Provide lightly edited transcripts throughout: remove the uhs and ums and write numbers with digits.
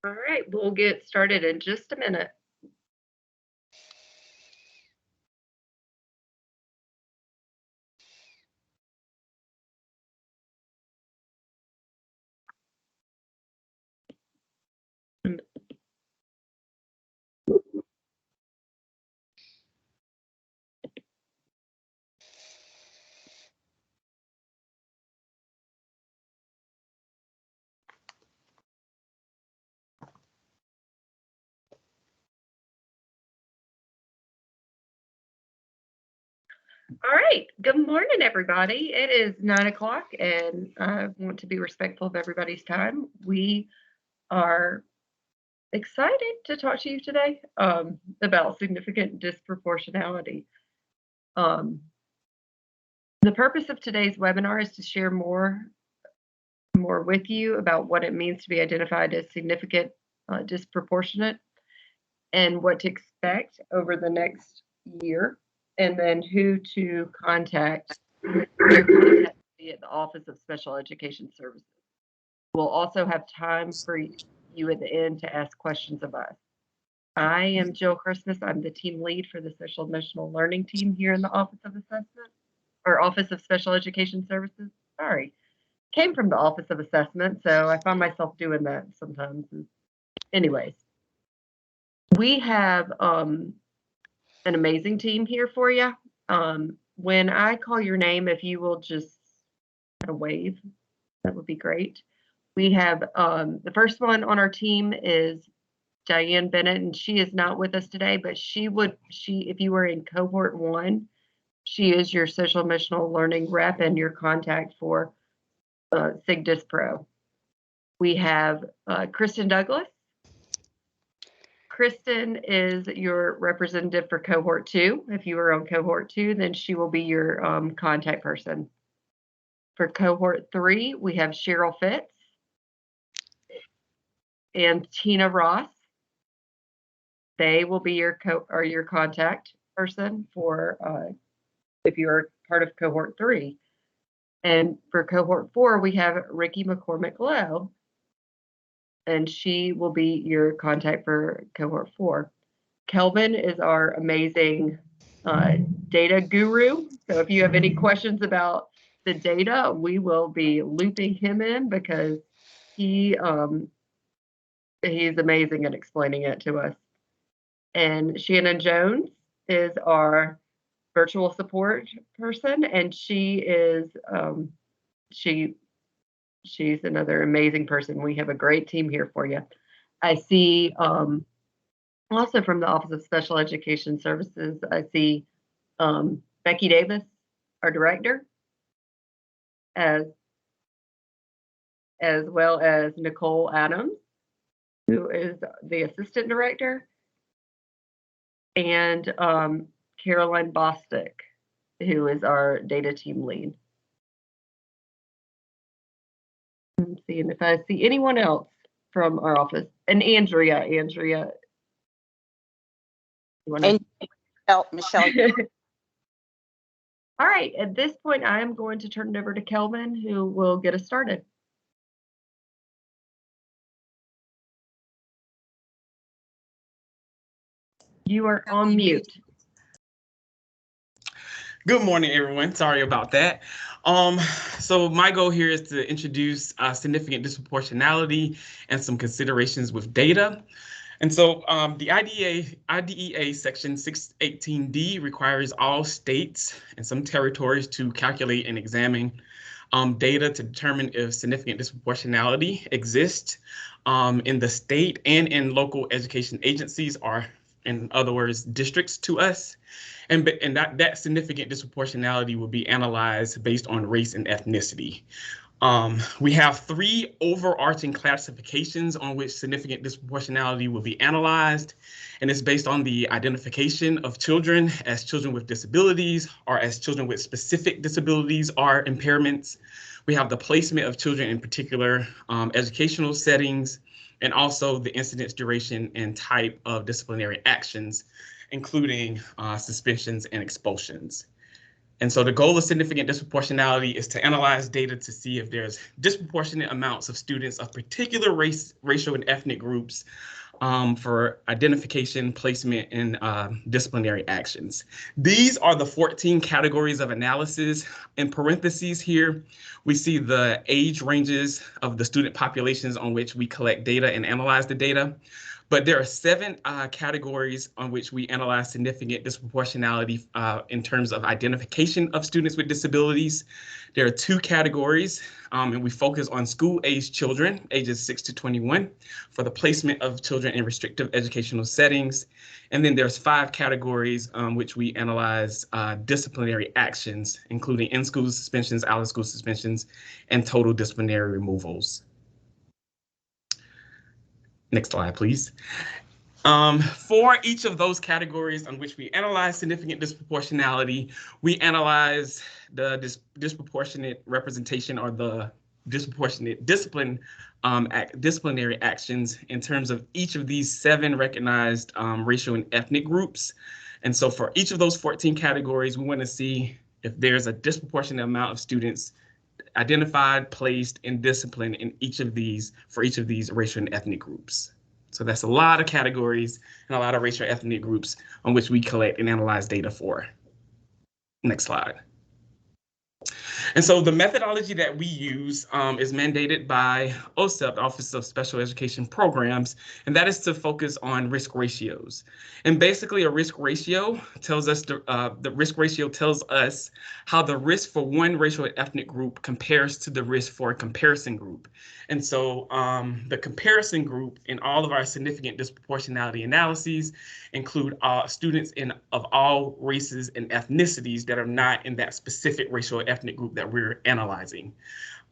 All right, we'll get started in just a minute. All right, good morning, everybody. It is 9 o'clock, and I want to be respectful of everybody's time. We are excited to talk to you today about significant disproportionality. The purpose of today's webinar is to share more with you about what it means to be identified as significant disproportionate and what to expect over the next year, and then who to contact. Your contact will be at the Office of Special Education Services. We'll also have time for you at the end to ask questions of us. I am Jill Christmas. I'm the team lead for the Social Emotional Learning team here in the Office of Assessment, or Office of Special Education Services. Sorry, came from the Office of Assessment, so I find myself doing that sometimes. Anyways, we have an amazing team here for you. When I call your name, if you will just kind of wave, that would be great. We have the first one on our team is Diane Bennett, and she is not with us today, but if you were in cohort 1, she is your social emotional learning rep and your contact for SIGDIS-PRO. We have Kristen Douglas. Kristen is your representative for cohort 2. If you are on cohort 2, then she will be your contact person. For cohort 3, we have Cheryl Fitz and Tina Ross. They will be your contact person for if you're part of cohort 3. And for cohort 4, we have Ricky McCormick Lowe, and she will be your contact for cohort 4. Kelvin is our amazing data guru. So if you have any questions about the data, we will be looping him in because he's amazing at explaining it to us. And Shannon Jones is our virtual support person, and she is she's another amazing person. We have a great team here for you. I see also from the Office of Special Education Services, I see Becky Davis, our director, as well as Nicole Adams, who is the assistant director, and Caroline Bostick, who is our data team lead. I'm seeing if I see anyone else from our office. And Andrea. And Michelle. All right, at this point, I am going to turn it over to Kelvin, who will get us started. You are on mute. Good morning, everyone. Sorry about that. So my goal here is to introduce significant disproportionality and some considerations with data. And so the IDEA section 618D requires all states and some territories to calculate and examine data to determine if significant disproportionality exists in the state and in local education agencies, or in other words, districts to us. And that significant disproportionality will be analyzed based on race and ethnicity. We have 3 overarching classifications on which significant disproportionality will be analyzed, and it's based on the identification of children as children with disabilities or as children with specific disabilities or impairments. We have the placement of children in particular educational settings, and also the incidence, duration, and type of disciplinary actions, including suspensions and expulsions. And so the goal of significant disproportionality is to analyze data to see if there's disproportionate amounts of students of particular race, racial, and ethnic groups for identification, placement, and disciplinary actions. These are the 14 categories of analysis. In parentheses here, we see the age ranges of the student populations on which we collect data and analyze the data. But there are 7 categories on which we analyze significant disproportionality in terms of identification of students with disabilities. There are 2 categories, and we focus on school-aged children, ages 6 to 21, for the placement of children in restrictive educational settings. And then there's 5 categories which we analyze disciplinary actions, including in-school suspensions, out-of-school suspensions, and total disciplinary removals. Next slide, please. For each of those categories on which we analyze significant disproportionality, we analyze the disproportionate representation or the disproportionate disciplinary actions in terms of each of these 7 recognized racial and ethnic groups. And so for each of those 14 categories, we want to see if there's a disproportionate amount of students identified, placed, and disciplined in each of these for each of these racial and ethnic groups. So that's a lot of categories and a lot of racial ethnic groups on which we collect and analyze data for. Next slide. And so the methodology that we use is mandated by OSEP, the Office of Special Education Programs, and that is to focus on risk ratios. And basically a risk ratio tells us, the risk ratio tells us how the risk for one racial and ethnic group compares to the risk for a comparison group. And so the comparison group in all of our significant disproportionality analyses include students of all races and ethnicities that are not in that specific racial or ethnic group that we're analyzing.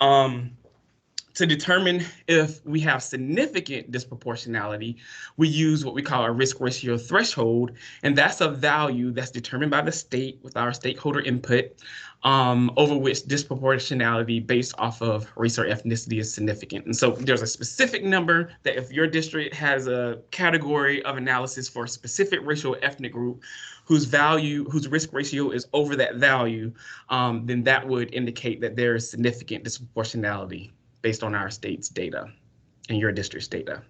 To determine if we have significant disproportionality, we use what we call a risk ratio threshold, and that's a value that's determined by the state with our stakeholder input, over which disproportionality based off of race or ethnicity is significant. And so there's a specific number that if your district has a category of analysis for a specific racial or ethnic group whose risk ratio is over that value, then that would indicate that there is significant disproportionality based on our state's data and your district's data.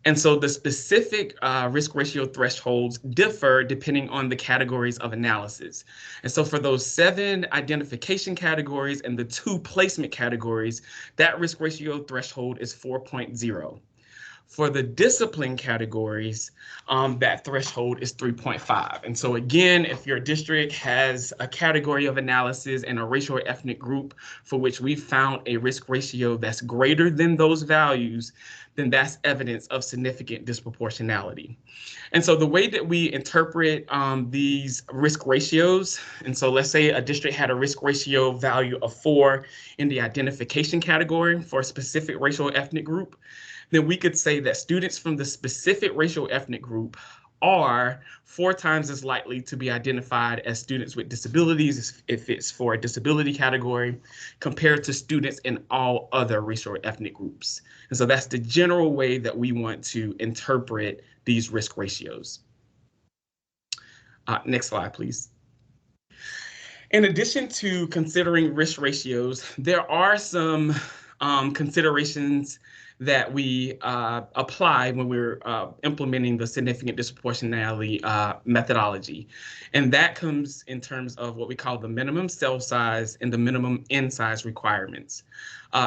And so the specific risk ratio thresholds differ depending on the categories of analysis. And so for those 7 identification categories and the 2 placement categories, that risk ratio threshold is 4.0. For the discipline categories, that threshold is 3.5. And so again, if your district has a category of analysis and a racial or ethnic group for which we found a risk ratio that's greater than those values, then that's evidence of significant disproportionality. And so the way that we interpret these risk ratios, and so let's say a district had a risk ratio value of 4 in the identification category for a specific racial or ethnic group, then we could say that students from the specific racial ethnic group are 4 times as likely to be identified as students with disabilities if it's for a disability category compared to students in all other racial or ethnic groups. And so that's the general way that we want to interpret these risk ratios. Next slide, please. In addition to considering risk ratios, there are some considerations that we apply when we're implementing the significant disproportionality methodology. And that comes in terms of what we call the minimum cell size and the minimum N size requirements.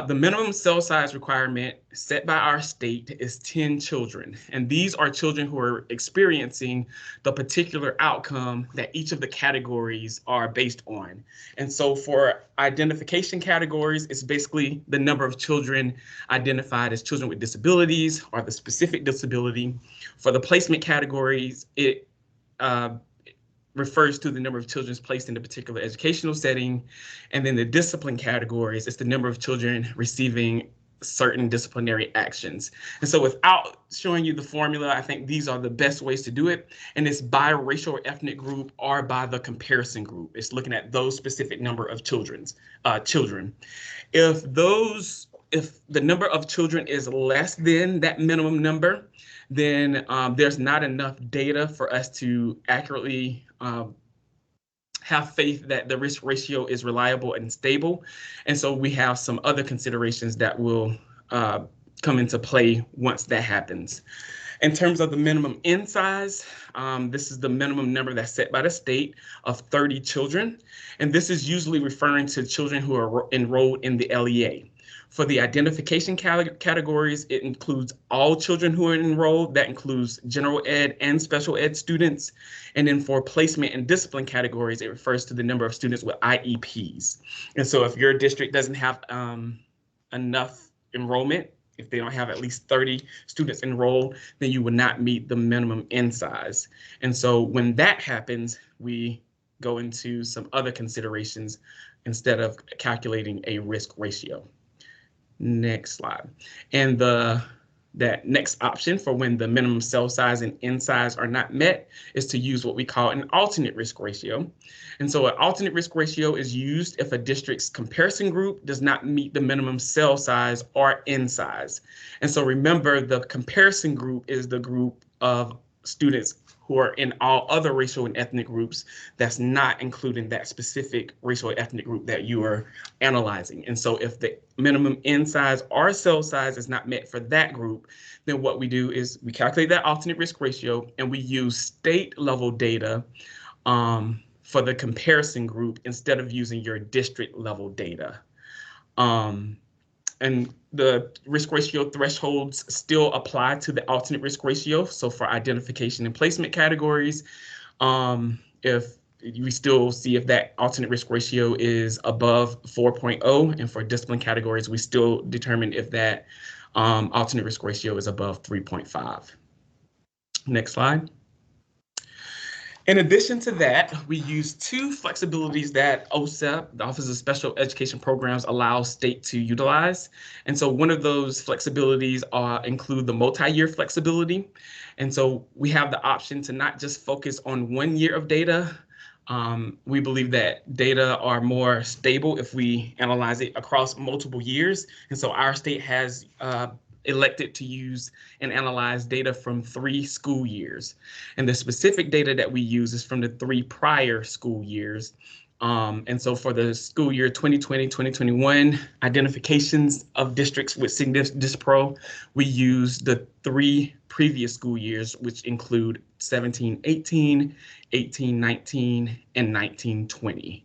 The minimum cell size requirement set by our state is 10 children. And these are children who are experiencing the particular outcome that each of the categories are based on. And so for identification categories, it's basically the number of children identified as children with disabilities or the specific disability. For the placement categories, it refers to the number of children placed in a particular educational setting. And then the discipline categories, it's the number of children receiving certain disciplinary actions. And so without showing you the formula, I think these are the best ways to do it. And it's by racial or ethnic group or by the comparison group. It's looking at those specific number of children. If the number of children is less than that minimum number, then there's not enough data for us to accurately have faith that the risk ratio is reliable and stable. And so we have some other considerations that will come into play once that happens. In terms of the minimum N size, this is the minimum number that's set by the state of 30 children. And this is usually referring to children who are enrolled in the LEA. For the identification categories, it includes all children who are enrolled. That includes general ed and special ed students. And then for placement and discipline categories, it refers to the number of students with IEPs. And so if your district doesn't have enough enrollment, if they don't have at least 30 students enrolled, then you would not meet the minimum N size. And so when that happens, we go into some other considerations instead of calculating a risk ratio. Next slide. And that next option for when the minimum cell size and N size are not met is to use what we call an alternate risk ratio. And so an alternate risk ratio is used if a district's comparison group does not meet the minimum cell size or N size. And so remember, the comparison group is the group of students who are in all other racial and ethnic groups that's not including that specific racial or ethnic group that you are analyzing. And so if the minimum N size or cell size is not met for that group, then what we do is we calculate that alternate risk ratio and we use state level data for the comparison group instead of using your district level data. And the risk ratio thresholds still apply to the alternate risk ratio. So for identification and placement categories, if we still see if that alternate risk ratio is above 4.0, and for discipline categories, we still determine if that alternate risk ratio is above 3.5. Next slide. In addition to that, we use two flexibilities that OSEP, the Office of Special Education Programs, allows state to utilize. And so one of those flexibilities include the multi-year flexibility. And so we have the option to not just focus on 1 year of data. We believe that data are more stable if we analyze it across multiple years. And so our state has elected to use and analyze data from 3 school years. And the specific data that we use is from the 3 prior school years. And so for the school year 2020-2021, identifications of districts with significant dispro, we use the 3 previous school years, which include 17-18, 18-19, and 19-20.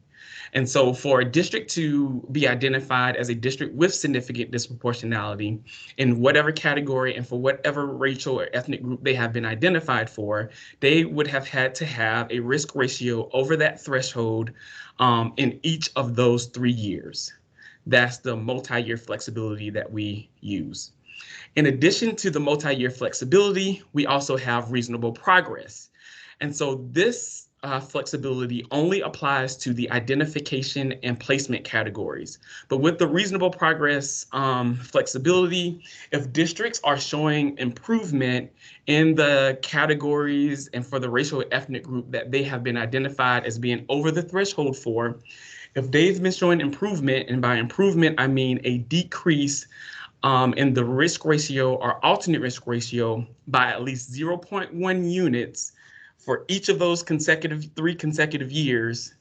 And so for a district to be identified as a district with significant disproportionality in whatever category and for whatever racial or ethnic group they have been identified for, they would have had to have a risk ratio over that threshold in each of those 3 years. That's the multi-year flexibility that we use. In addition to the multi-year flexibility, we also have reasonable progress. And so this flexibility only applies to the identification and placement categories. But with the reasonable progress flexibility, if districts are showing improvement in the categories and for the racial or ethnic group that they have been identified as being over the threshold for, if they've been showing improvement, and by improvement, I mean a decrease in the risk ratio or alternate risk ratio by at least 0.1 units for each of those 3 consecutive years,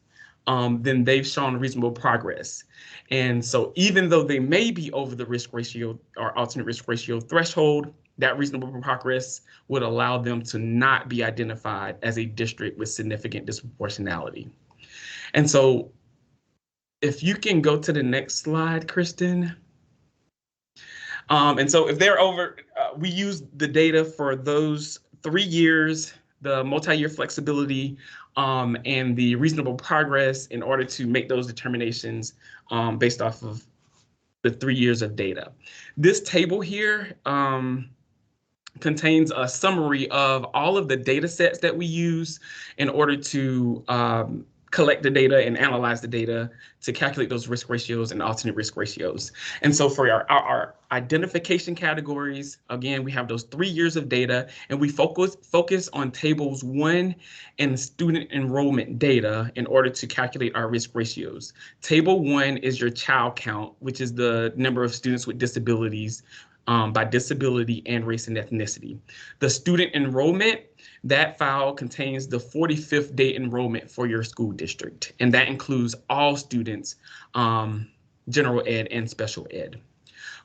then they've shown reasonable progress. And so even though they may be over the risk ratio or alternate risk ratio threshold, that reasonable progress would allow them to not be identified as a district with significant disproportionality. And so if you can go to the next slide, Kristen. And so if they're over, we use the data for those 3 years, the multi-year flexibility, and the reasonable progress in order to make those determinations based off of the 3 years of data. This table here contains a summary of all of the data sets that we use in order to collect the data and analyze the data to calculate those risk ratios and alternate risk ratios. And so for our identification categories, again, we have those 3 years of data, and we focus on tables 1 and student enrollment data in order to calculate our risk ratios. Table 1 is your child count, which is the number of students with disabilities by disability and race and ethnicity. The student enrollment, that file contains the 45th day enrollment for your school district, and that includes all students, general ed and special ed.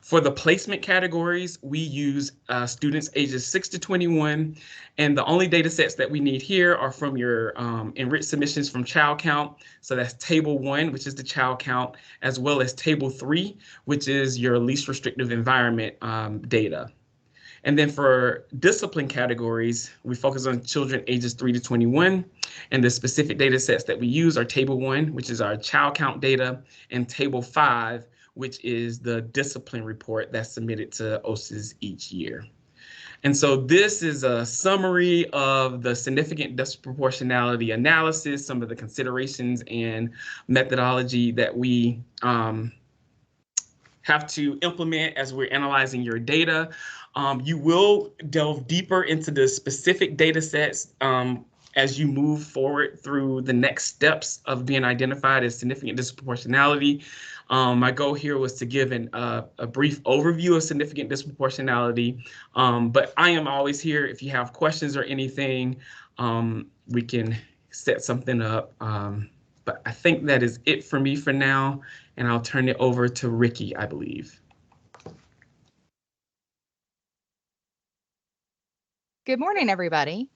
For the placement categories, we use students ages 6 to 21, and the only data sets that we need here are from your enriched submissions from Child Count. So that's Table 1, which is the child count, as well as Table 3, which is your least restrictive environment data. And then for discipline categories, we focus on children ages 3 to 21. And the specific data sets that we use are Table 1, which is our child count data, and Table 5, which is the discipline report that's submitted to OSIS each year. And so this is a summary of the significant disproportionality analysis, some of the considerations and methodology that we have to implement as we're analyzing your data. You will delve deeper into the specific data sets as you move forward through the next steps of being identified as significant disproportionality. My goal here was to give a brief overview of significant disproportionality, but I am always here if you have questions or anything. We can set something up, but I think that is it for me for now, and I'll turn it over to Ricky, I believe. Good morning, everybody.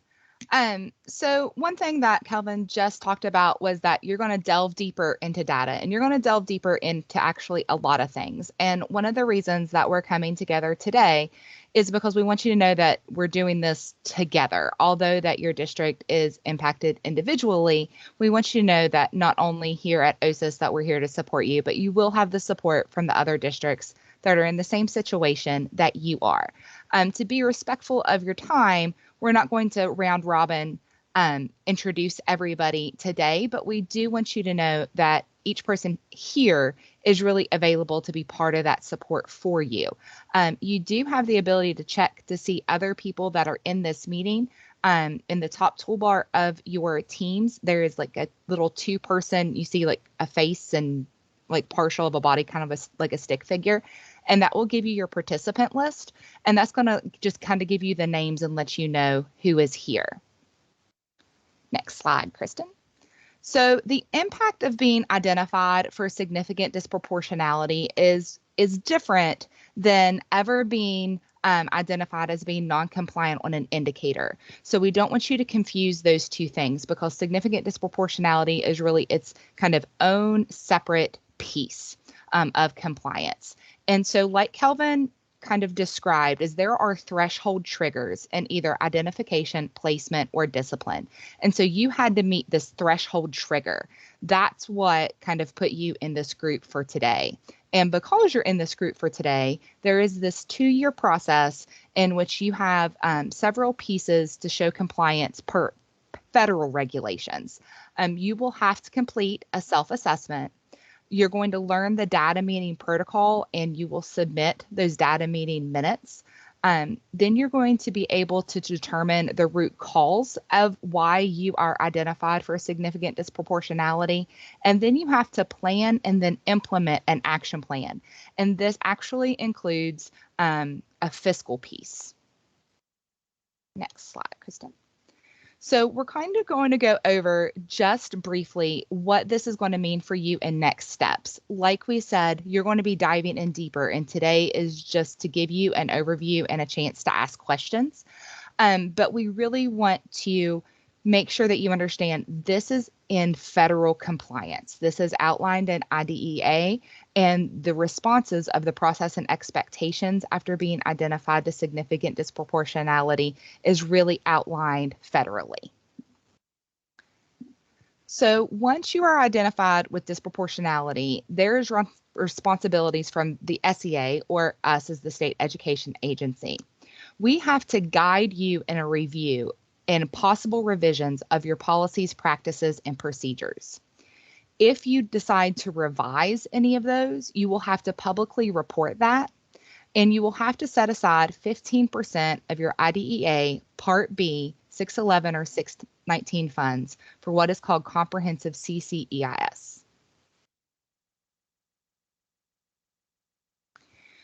So one thing that Kelvin just talked about was that you're going to delve deeper into data, and you're going to delve deeper into actually a lot of things. And one of the reasons that we're coming together today is because we want you to know that we're doing this together. Although that your district is impacted individually, we want you to know that not only here at OSIS that we're here to support you, but you will have the support from the other districts that are in the same situation that you are. To be respectful of your time, we're not going to round robin introduce everybody today, but we do want you to know that each person here is really available to be part of that support for you. You do have the ability to check to see other people that are in this meeting. In the top toolbar of your Teams, there is like a little 2-person, you see like a face and like partial of a body, kind of like a stick figure. And that will give you your participant list. And that's going to just kind of give you the names and let you know who is here. Next slide, Kristen. So the impact of being identified for significant disproportionality is different than ever being identified as being non-compliant on an indicator. So we don't want you to confuse those two things, because significant disproportionality is really its kind of own separate piece of compliance. And so like Kelvin kind of described, is there are threshold triggers in either identification, placement, or discipline. And so you had to meet this threshold trigger. That's what kind of put you in this group for today. And because you're in this group for today, there is this 2-year process in which you have several pieces to show compliance per federal regulations. You will have to complete a self-assessment. You're going to learn the data meeting protocol, and you will submit those data meeting minutes. Then you're going to be able to determine the root cause of why you are identified for significant disproportionality. And then you have to plan and then implement an action plan. And this actually includes a fiscal piece. Next slide, Kristen. So we're kind of going to go over just briefly what this is going to mean for you in next steps. Like we said, you're going to be diving in deeper, and today is just to give you an overview and a chance to ask questions. But we really want to make sure that you understand this is in federal compliance. This is outlined in IDEA, and the responses of the process and expectations after being identified to significant disproportionality is really outlined federally. So once you are identified with disproportionality, there's responsibilities from the SEA, or us as the state education agency. We have to guide you in a review and possible revisions of your policies, practices, and procedures. If you decide to revise any of those, you will have to publicly report that, and you will have to set aside 15% of your IDEA Part B 611 or 619 funds for what is called comprehensive CCEIS.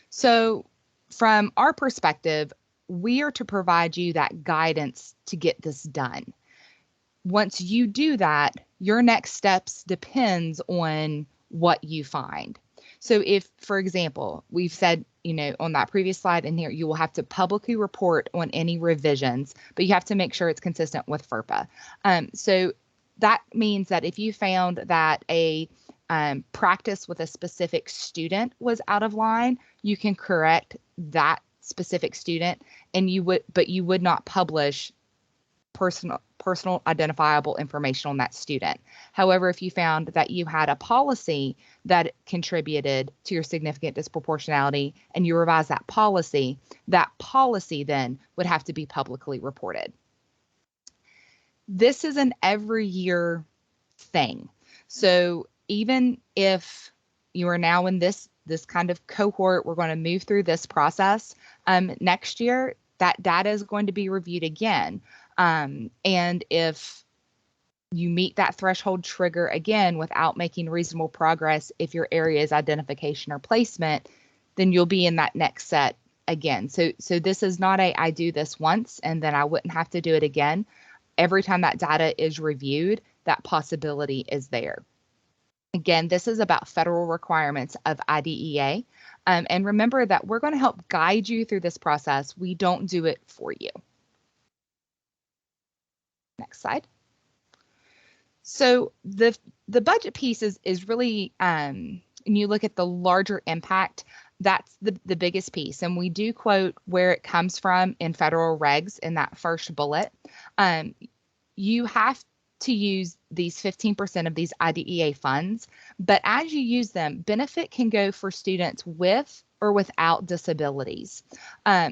So from our perspective, we are to provide you that guidance to get this done. Once you do that, your next steps depends on what you find. So if, for example, we've said, on that previous slide in here, you will have to publicly report on any revisions, but you have to make sure it's consistent with FERPA. So that means that if you found that a practice with a specific student was out of line, you can correct that specific student, and you would not publish personal identifiable information on that student. However, if you found that you had a policy that contributed to your significant disproportionality and you revise that policy then would have to be publicly reported. This is an every year thing. So even if you are now in this kind of cohort, we're going to move through this process. Next year, that data is going to be reviewed again. And if you meet that threshold trigger again without making reasonable progress, if your area is identification or placement, then you'll be in that next set again. So this is not I do this once and then I wouldn't have to do it again. Every time that data is reviewed, that possibility is there. Again, this is about federal requirements of IDEA. And remember that we're going to help guide you through this process. We don't do it for you. Next slide. So the budget piece is really, and you look at the larger impact, that's the biggest piece. And we do quote where it comes from in federal regs in that first bullet. You have to use these 15% of these IDEA funds, but as you use them, benefit can go for students with or without disabilities.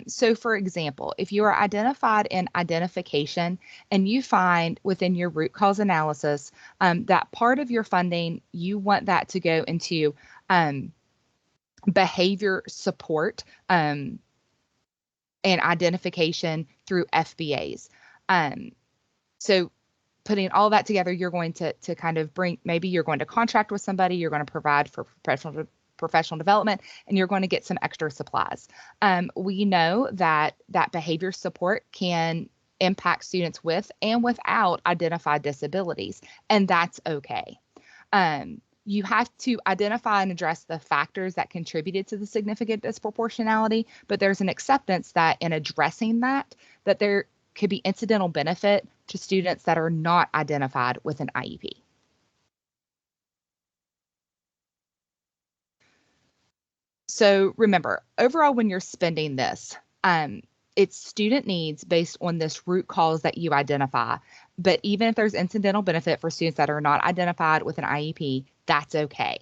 So for example, if you are identified in identification and you find within your root cause analysis that part of your funding, you want that to go into behavior support and identification through FBAs. So putting all that together, you're going to kind of maybe you're going to contract with somebody, you're going to provide for professional development, and you're going to get some extra supplies. We know that behavior support can impact students with and without identified disabilities, and that's okay. You have to identify and address the factors that contributed to the significant disproportionality, but there's an acceptance that in addressing that there could be incidental benefit to students that are not identified with an IEP. So remember, overall, when you're spending this, it's student needs based on this root cause that you identify. But even if there's incidental benefit for students that are not identified with an IEP, that's okay.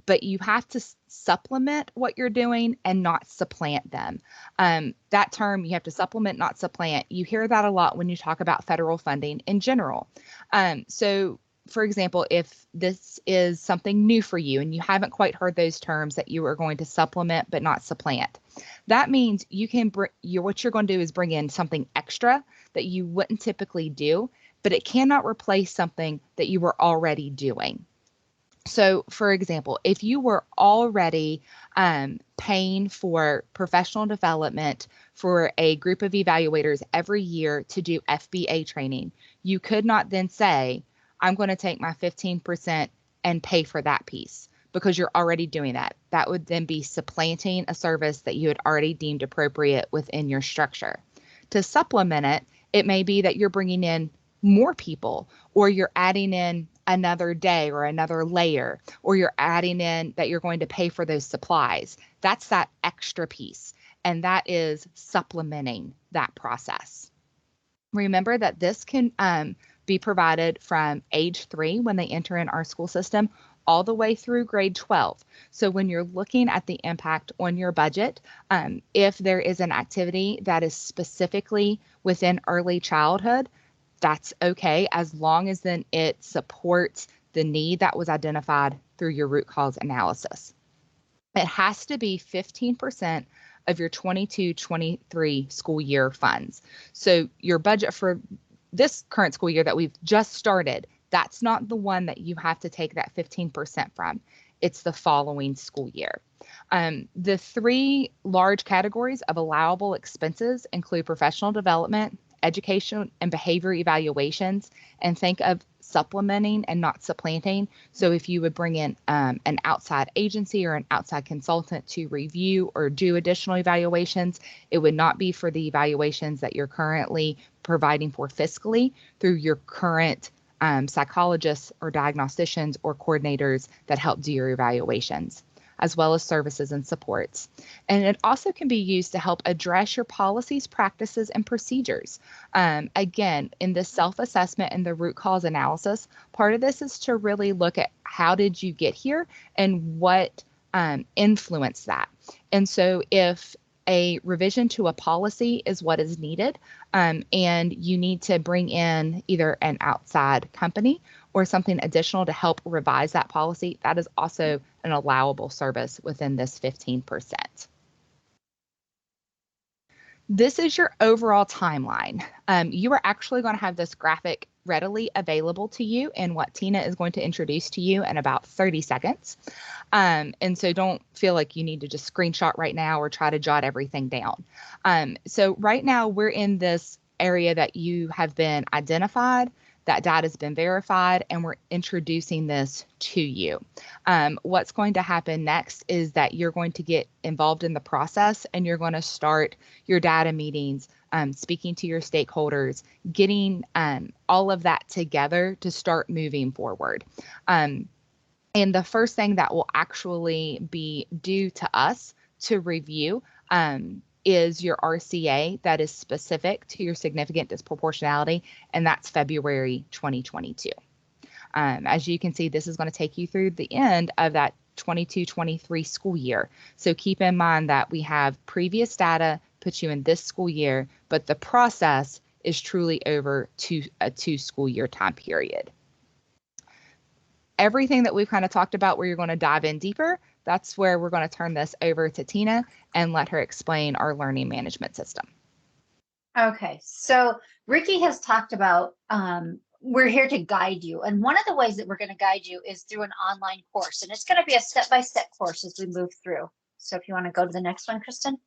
But you have to supplement what you're doing and not supplant them. That term, you have to supplement, not supplant. You hear that a lot when you talk about federal funding in general. So for example, if this is something new for you and you haven't quite heard those terms that you are going to supplement but not supplant, that means you can what you're going to do is bring in something extra that you wouldn't typically do, but it cannot replace something that you were already doing. So, for example, if you were already paying for professional development for a group of evaluators every year to do FBA training, you could not then say, I'm going to take my 15% and pay for that piece, because you're already doing that. That would then be supplanting a service that you had already deemed appropriate within your structure. To supplement it, it may be that you're bringing in more people, or you're adding in another day or another layer, or you're adding in that you're going to pay for those supplies. That's that extra piece, and that is supplementing that process. Remember that this can be provided from age 3 when they enter in our school system all the way through grade 12. So when you're looking at the impact on your budget, if there is an activity that is specifically within early childhood, that's okay, as long as then it supports the need that was identified through your root cause analysis. It has to be 15% of your 22-23 school year funds. So your budget for this current school year that we've just started, that's not the one that you have to take that 15% from. it's the following school year. The three large categories of allowable expenses include professional development, education and behavior evaluations, and think of supplementing and not supplanting. So if you would bring in an outside agency or an outside consultant to review or do additional evaluations, it would not be for the evaluations that you're currently providing for fiscally through your current psychologists or diagnosticians or coordinators that help do your evaluations, as well as services and supports. And it also can be used to help address your policies, practices, and procedures. Again, in the self-assessment and the root cause analysis, part of this is to really look at how did you get here and what influenced that. And so if a revision to a policy is what is needed, and you need to bring in either an outside company or something additional to help revise that policy, that is also an allowable service within this 15%. This is your overall timeline. You are actually going to have this graphic readily available to you in what Tina is going to introduce to you in about 30 seconds. And so don't feel like you need to just screenshot right now or try to jot everything down. So right now we're in this area that you have been identified, that data has been verified, and we're introducing this to you. What's going to happen next is that you're going to get involved in the process and you're going to start your data meetings, speaking to your stakeholders, getting all of that together to start moving forward. And the first thing that will actually be due to us to review is your RCA that is specific to your significant disproportionality, and that's February 2022. As you can see, this is going to take you through the end of that 22-23 school year. So keep in mind that we have previous data puts you in this school year, but the process is truly over a 2 school year time period. Everything that we've kind of talked about where you're going to dive in deeper, that's where we're going to turn this over to Tina and let her explain our learning management system. Okay, so Ricky has talked about we're here to guide you. And one of the ways that we're going to guide you is through an online course. And it's going to be a step-by-step course as we move through. So if you want to go to the next one, Kristen.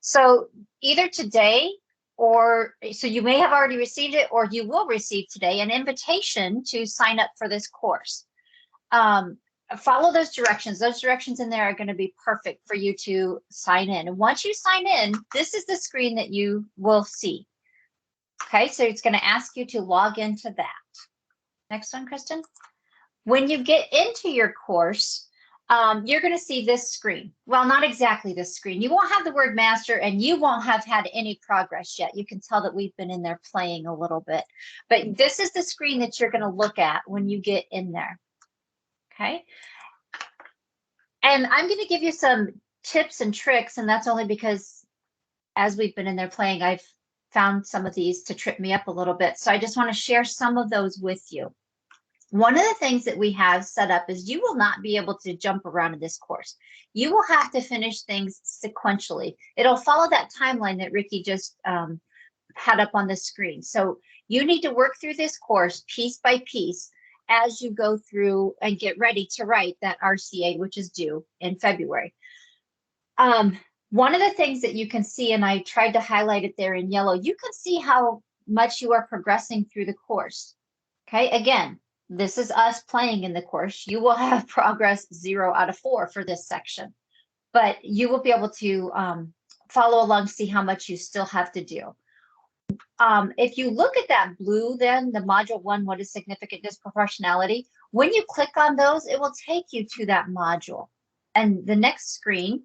So either today so you may have already received it, or you will receive today an invitation to sign up for this course. Follow those directions. Those directions in there are going to be perfect for you to sign in. And once you sign in, this is the screen that you will see. Okay, so it's going to ask you to log into that. Next one, Kristen. When you get into your course, you're going to see this screen. Well, not exactly this screen. You won't have the word master and you won't have had any progress yet. You can tell that we've been in there playing a little bit. But this is the screen that you're going to look at when you get in there. Okay. And I'm going to give you some tips and tricks, and that's only because as we've been in there playing, I've found some of these to trip me up a little bit. So I just want to share some of those with you. One of the things that we have set up is you will not be able to jump around in this course. You will have to finish things sequentially. It'll follow that timeline that Ricky just had up on the screen. So you need to work through this course piece by piece as you go through and get ready to write that RCA, which is due in February. One of the things that you can see, and I tried to highlight it there in yellow, you can see how much you are progressing through the course. Okay, again, this is us playing in the course. You will have progress 0 out of 4 for this section, but you will be able to follow along, see how much you still have to do. If you look at that blue, then the module 1, what is significant disproportionality? When you click on those, it will take you to that module. And the next screen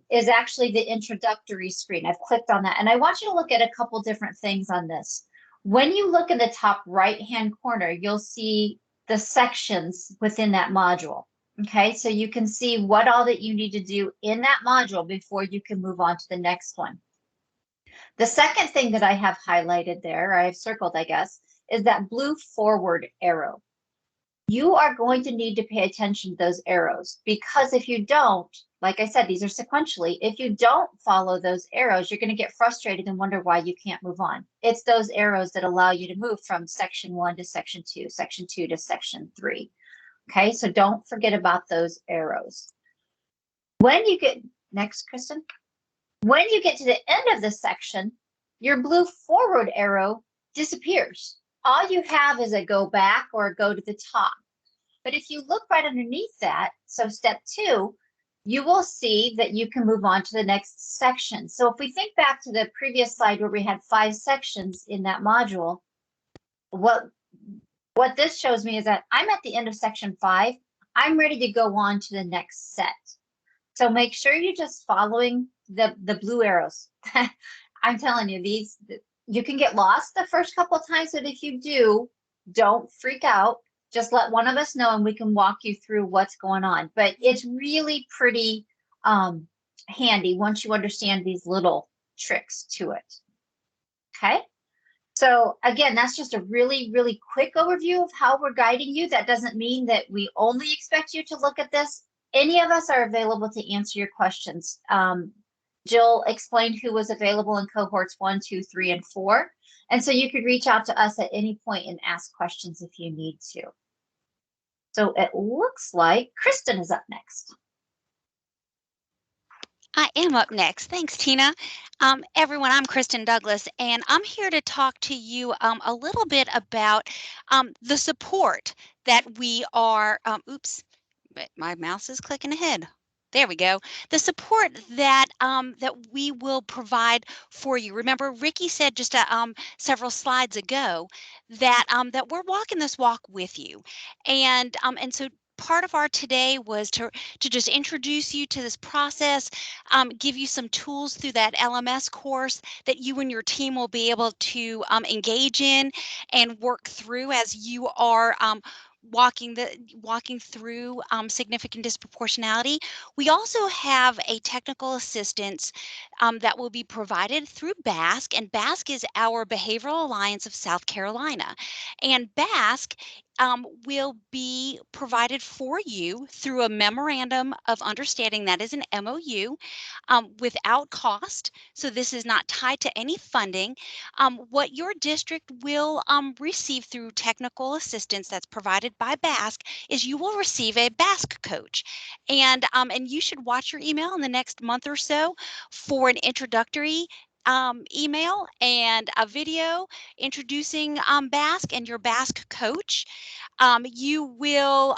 is actually the introductory screen. I've clicked on that. And I want you to look at a couple different things on this. When you look in the top right-hand corner, you'll see the sections within that module. Okay, so you can see what all that you need to do in that module before you can move on to the next one. The second thing that I have highlighted there, or I have circled, I guess, is that blue forward arrow. You are going to need to pay attention to those arrows, because if you don't, like I said, these are sequentially. If you don't follow those arrows, you're going to get frustrated and wonder why you can't move on. It's those arrows that allow you to move from section 1 to section 2, section 2 to section 3. Okay, so don't forget about those arrows. When you get, next, Kristen. When you get to the end of the section, your blue forward arrow disappears. All you have is a go back or a go to the top. But if you look right underneath that, so step 2, you will see that you can move on to the next section. So if we think back to the previous slide where we had 5 sections in that module, what this shows me is that I'm at the end of section 5. I'm ready to go on to the next set. So make sure you're just following the blue arrows. I'm telling you, these, you can get lost the first couple of times, but if you do, don't freak out. Just let one of us know and we can walk you through what's going on. But it's really pretty handy once you understand these little tricks to it. Okay. So again, that's just a really, really quick overview of how we're guiding you. That doesn't mean that we only expect you to look at this. Any of us are available to answer your questions. Jill explained who was available in cohorts 1, 2, 3, and 4. And so you could reach out to us at any point and ask questions if you need to. So it looks like Kristen is up next. I am up next. Thanks, Tina. Everyone, I'm Kristen Douglas, and I'm here to talk to you a little bit about the support that we are, oops, but my mouse is clicking ahead. There we go. The support that that we will provide for you. Remember, Ricky said just several slides ago that that we're walking this walk with you, and so part of our today was to just introduce you to this process, give you some tools through that LMS course that you and your team will be able to engage in and work through as you are walking through significant disproportionality. We also have a technical assistance that will be provided through BASC, and BASC is our Behavioral Alliance of South Carolina. And BASC will be provided for you through a memorandum of understanding, that is an MOU, without cost. So this is not tied to any funding. What your district will receive through technical assistance that's provided by BASC is you will receive a BASC coach. And you should watch your email in the next month or so for an introductory email and a video introducing BASC and your BASC coach. You will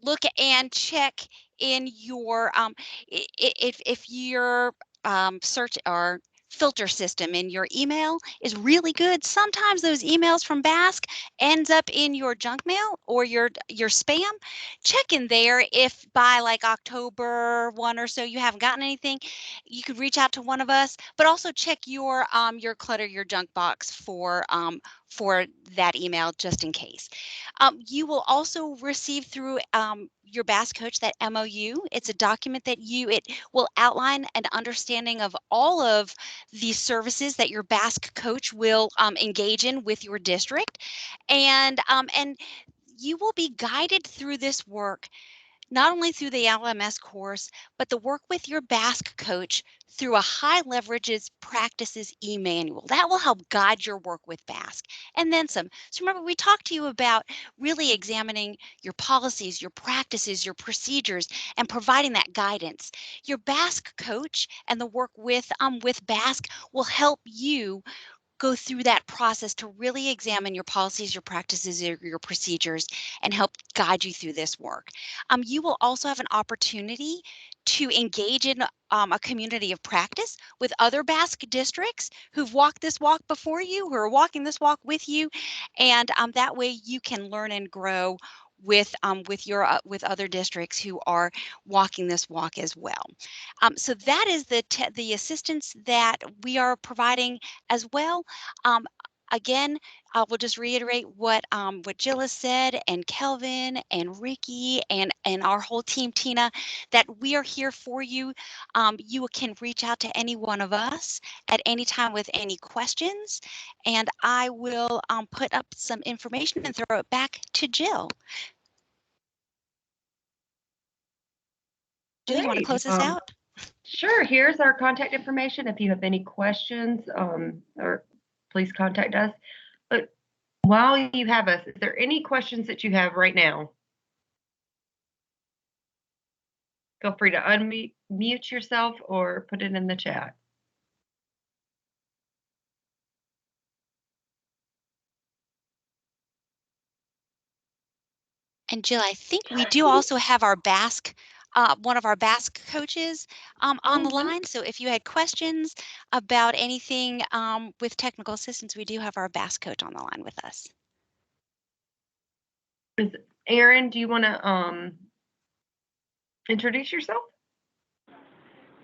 look and check in your if your search or filter system in your email is really good. Sometimes those emails from BASC ends up in your junk mail or your spam. Check in there. If by like October 1 or so you haven't gotten anything, you could reach out to one of us, but also check your clutter, your junk box for that email just in case. You will also receive through your BASC coach that MOU. It's a document that it will outline an understanding of all of the services that your BASC coach will engage in with your district, and you will be guided through this work not only through the LMS course, but the work with your BASC coach through a high leverages practices e-manual. That will help guide your work with BASC and then some. So remember, we talked to you about really examining your policies, your practices, your procedures, and providing that guidance. Your BASC coach and the work with BASC will help you go through that process to really examine your policies, your practices, your procedures, and help guide you through this work. You will also have an opportunity to engage in a community of practice with other BASC districts who've walked this walk before you, who are walking this walk with you, and that way you can learn and grow with other districts who are walking this walk as well. So that is the assistance that we are providing as well. Again, I will just reiterate what Jill has said, and Kelvin and Ricky and our whole team, Tina, that we are here for you. You can reach out to any one of us at any time with any questions, and I will put up some information and throw it back to Jill. Jill, you want to close this out? Sure. Here's our contact information. If you have any questions, or please contact us. But While you have us, is there any questions that you have right now? Feel free to unmute yourself or put it in the chat. And Jill, I think we do also have our Basque, one of our Basque coaches on the line. So if you had questions about anything with technical assistance, we do have our Basque coach on the line with us. Aaron, do you want to introduce yourself?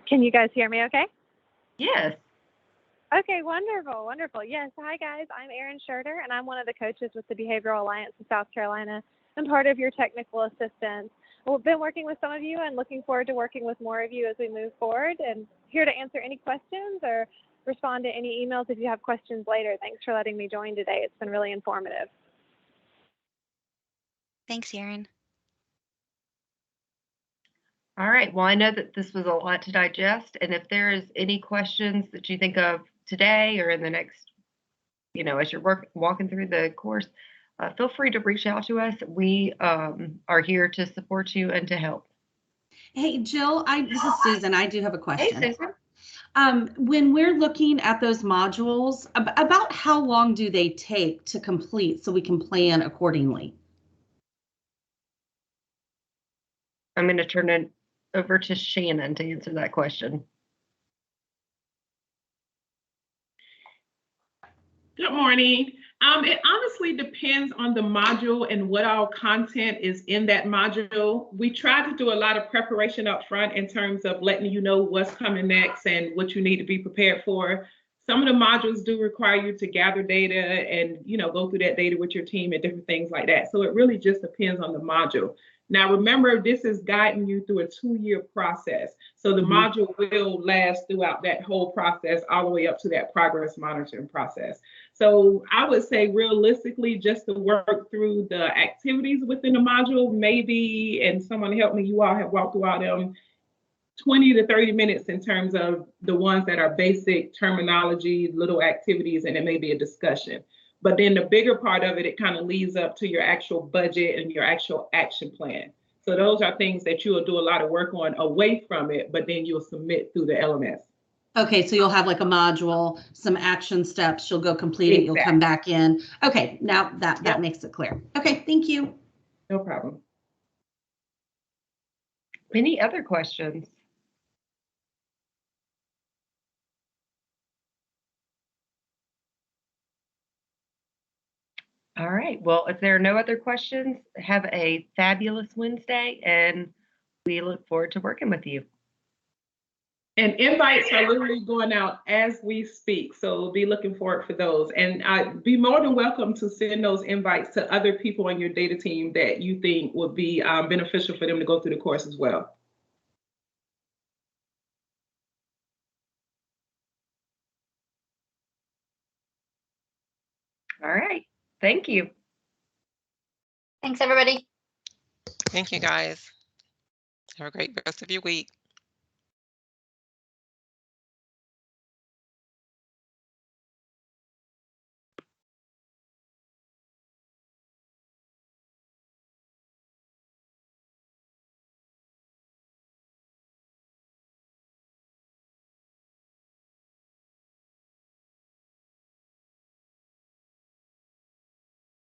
Can you guys hear me okay? Yes. Okay, wonderful, wonderful. Yes, hi guys, I'm Erin Scherter, and I'm one of the coaches with the Behavioral Alliance of South Carolina and part of your technical assistance. We've been working with some of you and looking forward to working with more of you as we move forward, and here to answer any questions or respond to any emails if you have questions later. Thanks for letting me join today. It's been really informative. Thanks, Erin. All right. Well, I know that this was a lot to digest, and if there is any questions that you think of today or in the next, as you're walking through the course, feel free to reach out to us. We are here to support you and to help. Hey, Jill, this is Susan. I do have a question. Hey, Susan. When we're looking at those modules, about how long do they take to complete so we can plan accordingly? I'm going to turn it over to Shannon to answer that question. Good morning. It honestly depends on the module and what our content is in that module. We try to do a lot of preparation up front in terms of letting you know what's coming next and what you need to be prepared for. Some of the modules do require you to gather data and go through that data with your team and different things like that. So it really just depends on the module. Now, remember, this is guiding you through a 2-year process. So the module will last throughout that whole process, all the way up to that progress monitoring process. So I would say realistically, just to work through the activities within the module, maybe, and someone help me, you all have walked through all them, 20 to 30 minutes in terms of the ones that are basic terminology, little activities, and it may be a discussion. But then the bigger part of it, it kind of leads up to your actual budget and your actual action plan. So those are things that you will do a lot of work on away from it, but then you'll submit through the LMS. Okay, so you'll have like a module, some action steps, you'll go complete it, you'll come back in. Okay, now that makes it clear. Okay, thank you. No problem. Any other questions? All right. Well, if there are no other questions, have a fabulous Wednesday, and we look forward to working with you. And invites are literally going out as we speak, so be looking forward for those. And I'd be more than welcome to send those invites to other people on your data team that you think would be beneficial for them to go through the course as well. All right. Thank you. Thanks, everybody. Thank you, guys. Have a great rest of your week.